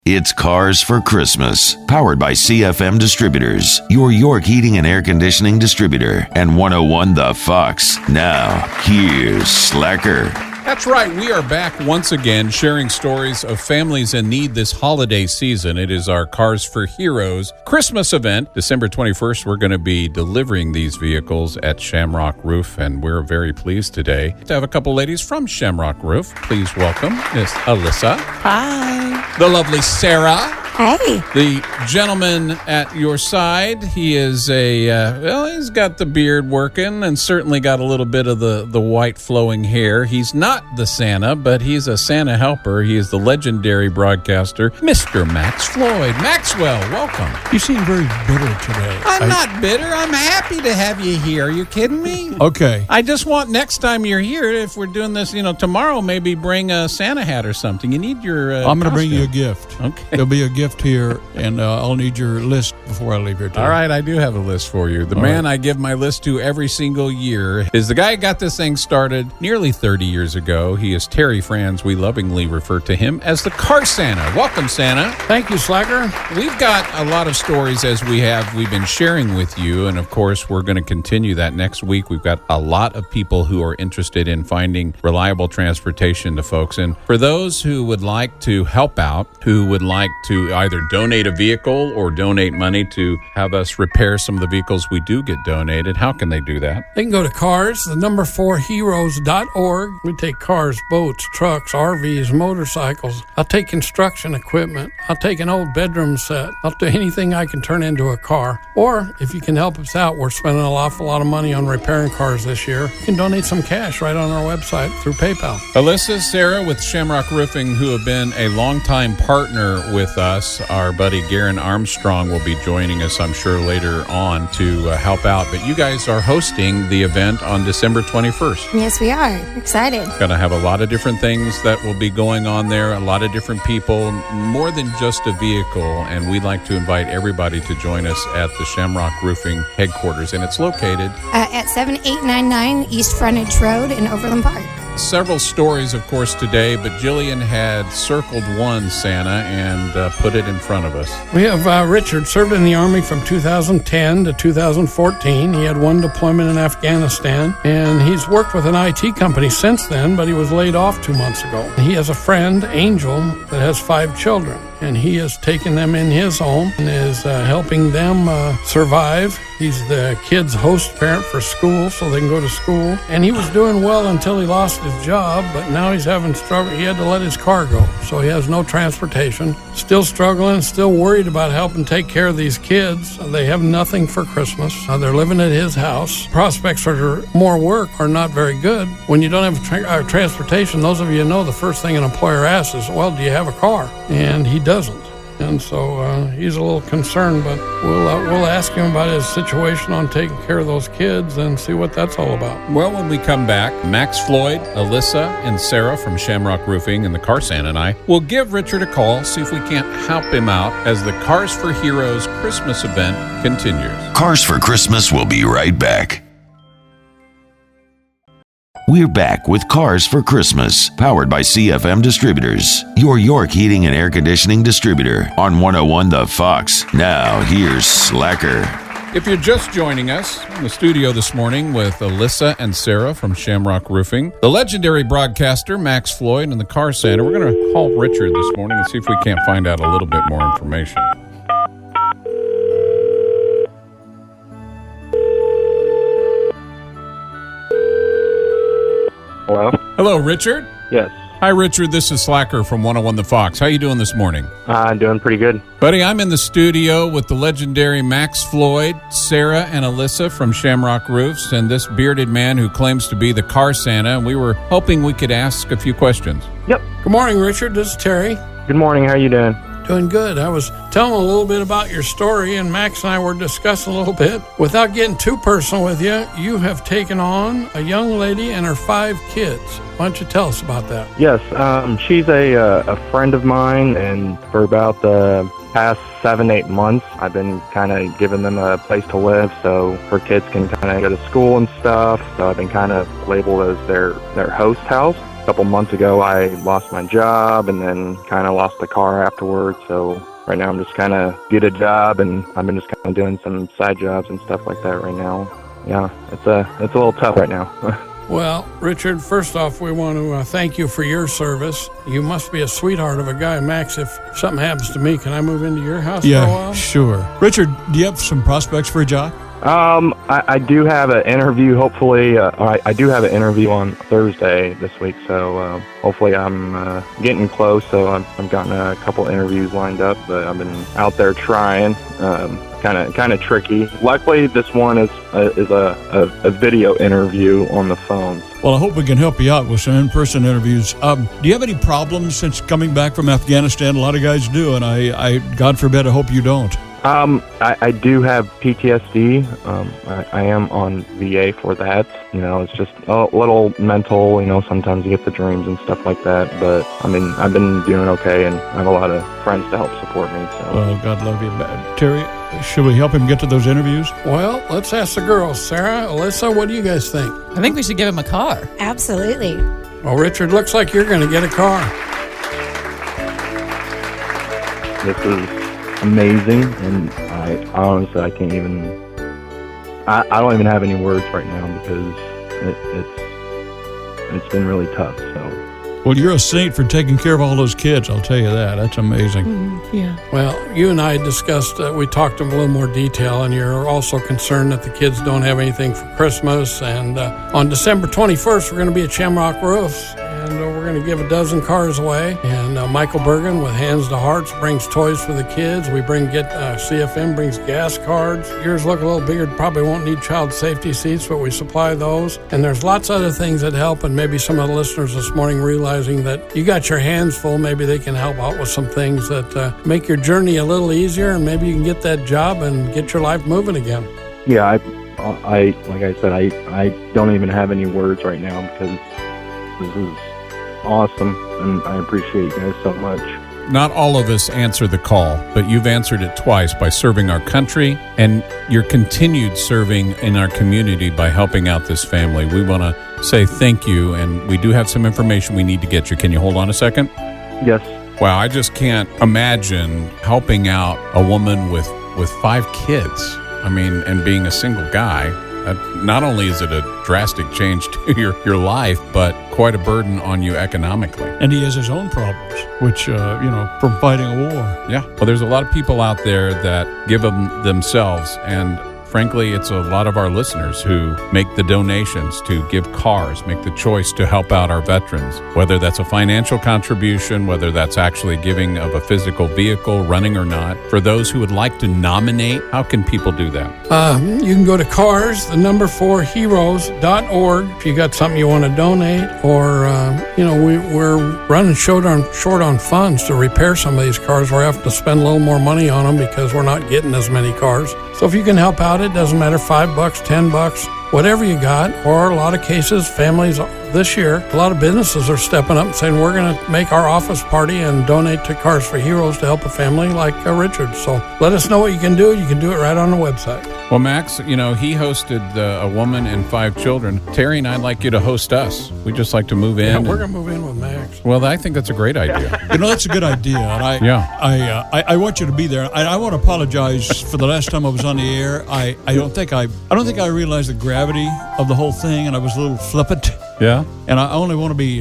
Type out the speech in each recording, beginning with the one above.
It's Cars for Christmas, powered by CFM Distributors, your York Heating and Air Conditioning distributor, and 101 The Fox. Now, here's Slacker. That's right. We are back once again sharing stories of families in need this holiday season. It is our Cars for Heroes Christmas event. December 21st, we're going to be delivering these vehicles at Shamrock Roof, and we're very pleased today to have a couple ladies from Shamrock Roof. Please welcome Miss Alyssa. Hi. The lovely Sarah. Hey. The gentleman at your side, he is he's got the beard working and certainly got a little bit of the white flowing hair. He's not the Santa, but he's a Santa helper. He is the legendary broadcaster, Mr. Max Floyd. Maxwell, welcome. You seem very bitter today. I'm not bitter. I'm happy to have you here. Are you kidding me? Okay. I just want next time you're here, if we're doing this, tomorrow, maybe bring a Santa hat or something. You need your I'm going to bring you a gift. Okay. There'll be a gift here, and I'll need your list before I leave here today. All right, I do have a list for you. The man I give my list to every single year is the guy who got this thing started nearly 30 years ago. He is Terry Franz. We lovingly refer to him as the Car Santa. Welcome, Santa. Thank you, Slacker. We've got a lot of stories we've been sharing with you, and of course, we're going to continue that next week. We've got a lot of people who are interested in finding reliable transportation to folks, and for those who would like to help out, who would like to either donate a vehicle or donate money to have us repair some of the vehicles we do get donated, how can they do that? They can go to cars4heroes.org. We take cars, boats, trucks, RVs, motorcycles. I'll take construction equipment. I'll take an old bedroom set. I'll do anything I can turn into a car. Or if you can help us out, we're spending an awful lot of money on repairing cars this year. You can donate some cash right on our website through PayPal. Alyssa, Sarah with Shamrock Roofing, who have been a longtime partner with us. Our buddy Garen Armstrong will be joining us, I'm sure, later on to help out. But you guys are hosting the event on December 21st. Yes, we are. Excited. Going to have a lot of different things that will be going on there, a lot of different people, more than just a vehicle. And we'd like to invite everybody to join us at the Shamrock Roofing headquarters. And it's located at 7899 East Frontage Road in Overland Park. Several stories, of course, today, but Jillian had circled one, Santa, and put it in front of us. We have Richard, served in the Army from 2010 to 2014. He had one deployment in Afghanistan, and he's worked with an IT company since then, but he was laid off 2 months ago. He has a friend, Angel, that has 5 children, and he has taken them in his home and is helping them survive. He's the kids' host parent for school, so they can go to school. And he was doing well until he lost his job, but now he's having struggle. He had to let his car go, so he has no transportation. Still struggling, still worried about helping take care of these kids. They have nothing for Christmas. They're living at his house. Prospects for more work are not very good. When you don't have transportation, those of you know the first thing an employer asks is, well, do you have a car? And he doesn't. And so he's a little concerned, but we'll ask him about his situation on taking care of those kids and see what that's all about. Well, when we come back, Max Floyd, Alyssa, and Sarah from Shamrock Roofing and the Car Santa and I will give Richard a call, see if we can't help him out as the Cars for Heroes Christmas event continues. Cars for Christmas will be right back. We're back with Cars for Christmas, powered by CFM Distributors, your York Heating and Air Conditioning distributor on 101 The Fox. Now, here's Slacker. If you're just joining us in the studio this morning with Alyssa and Sarah from Shamrock Roofing, the legendary broadcaster Max Floyd and the Car Santa, we're going to call Richard this morning and see if we can't find out a little bit more information. Hello? Hello, Richard? Yes. Hi, Richard. This is Slacker from 101 The Fox. How you doing this morning? I'm doing pretty good. Buddy, I'm in the studio with the legendary Max Floyd, Sarah, and Alyssa from Shamrock Roofs, and this bearded man who claims to be the Car Santa, and we were hoping we could ask a few questions. Yep. Good morning, Richard. This is Terry. Good morning. How are you doing? Doing good. I was telling a little bit about your story, and Max and I were discussing a little bit. Without getting too personal with you, you have taken on a young lady and her 5 kids. Why don't you tell us about that? Yes. She's a friend of mine, and for about the past 7-8 months, I've been kind of giving them a place to live so her kids can kind of go to school and stuff. So I've been kind of labeled as their host house. couple months ago, I lost my job and then kind of lost the car afterwards. So right now I'm just kind of get a job, and I've been just kind of doing some side jobs and stuff like that right now. Yeah, it's a little tough right now. Well, Richard, first off, we want to thank you for your service. You must be a sweetheart of a guy. Max, if something happens to me, can I move into your house for a while? Yeah, sure. Richard, do you have some prospects for a job? I do have an interview, hopefully. I do have an interview on Thursday this week, so hopefully I'm getting close. So I've gotten a couple interviews lined up, but I've been out there trying. Kind of tricky. Luckily, this one is a video interview on the phone. Well, I hope we can help you out with some in-person interviews. Do you have any problems since coming back from Afghanistan? A lot of guys do, and I God forbid, I hope you don't. I do have PTSD. I am on VA for that. You know, it's just a little mental. You know, sometimes you get the dreams and stuff like that. But I mean, I've been doing okay, and I have a lot of friends to help support me. So. Well, God love you, Terry. Should we help him get to those interviews? Well, let's ask the girls. Sarah, Alyssa, what do you guys think? I think we should give him a car. Absolutely. Well, Richard, looks like you're going to get a car. This is amazing, and I honestly, I can't even. I don't even have any words right now because it's been really tough. So. Well, you're a saint for taking care of all those kids. I'll tell you that. That's amazing. Yeah. Well, you and I discussed, we talked in a little more detail, and you're also concerned that the kids don't have anything for Christmas. And on December 21st, we're going to be at Shamrock Roofs, and we're going to give a dozen cars away. And Michael Bergen with Hands to Hearts brings toys for the kids. We CFM brings gas cards. Yours look a little bigger, probably won't need child safety seats, but we supply those. And there's lots of other things that help, and maybe some of the listeners this morning realizing that you got your hands full, maybe they can help out with some things that make your journey a little easier, and maybe you can get that job and get your life moving again. Yeah, I like I said, I don't even have any words right now because this is awesome, and I appreciate you guys so much. Not all of us answer the call, but you've answered it twice by serving our country and your continued serving in our community by helping out this family. We want to say thank you, and we do have some information we need to get you. Can you hold on a second? Yes. Wow, I just can't imagine helping out a woman with 5 kids. I mean, and being a single guy. Not only is it a drastic change to your life, but quite a burden on you economically. And he has his own problems, which, from fighting a war. Yeah. Well, there's a lot of people out there that give them themselves, and frankly, it's a lot of our listeners who make the donations to give cars, make the choice to help out our veterans, whether that's a financial contribution, whether that's actually giving of a physical vehicle, running or not. For those who would like to nominate, how can people do that? You can go to cars4heroes.org if you got something you want to donate, or, we're running short on funds to repair some of these cars. We're having to spend a little more money on them because we're not getting as many cars. So if you can help out, it doesn't matter, $5, $10, whatever you got. Or a lot of cases, families this year, a lot of businesses are stepping up and saying, we're going to make our office party and donate to Cars for Heroes to help a family like Richard. So let us know what you can do. You can do it right on the website. Well, Max, he hosted a woman and 5 children. Terry and I'd like you to host us. We'd just like to move in. Yeah, we're going to move in with Max. Well, I think that's a great idea. That's a good idea. And I want you to be there. I want to apologize for the last time I was on the air. I don't think I realized the gravity of the whole thing, and I was a little flippant. Yeah. And I only want to be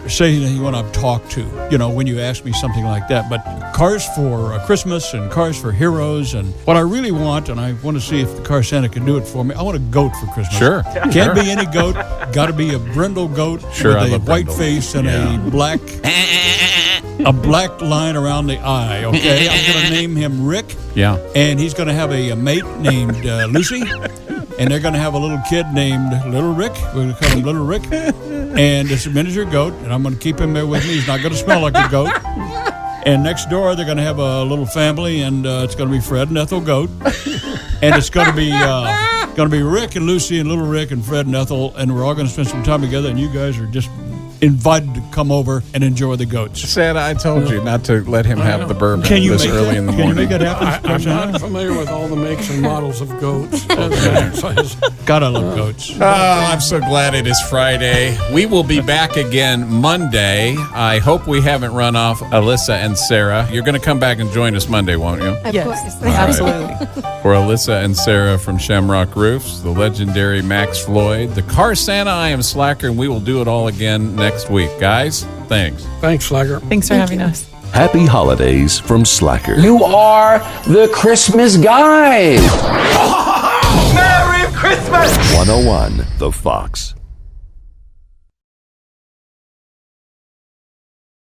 saying when I've talked to, when you ask me something like that. But Cars for Christmas and Cars for Heroes, and what I really want, and I want to see if the Car Santa can do it for me, I want a goat for Christmas. Sure. Can't be any goat. Got to be a brindle goat with a white face and a black line around the eye, okay? I'm going to name him Rick. Yeah. And he's going to have a mate named Lucy. And they're going to have a little kid named Little Rick. We're going to call him Little Rick. And it's a miniature goat, and I'm going to keep him there with me. He's not going to smell like a goat. And next door, they're going to have a little family, and it's going to be Fred and Ethel Goat. And it's going to be Rick and Lucy and Little Rick and Fred and Ethel, and we're all going to spend some time together, and you guys are just invited to come over and enjoy the goats. Santa, I told you not to let him have the bourbon this early in the Can you morning. make it happen? I'm not familiar with all the makes and models of goats. God, I love goats. Oh, I'm so glad it is Friday. We will be back again Monday. I hope we haven't run off Alyssa and Sarah. You're going to come back and join us Monday, won't you? Of Yes, course. absolutely. For Alyssa and Sarah from Shamrock Roofs, the legendary Max Floyd, the Car Santa, I am Slacker, and we will do it all again next week. Guys, thanks. Thanks, Slacker. Thanks for having us. Happy holidays from Slacker. You are the Christmas guy. Merry Christmas! 101 The Fox.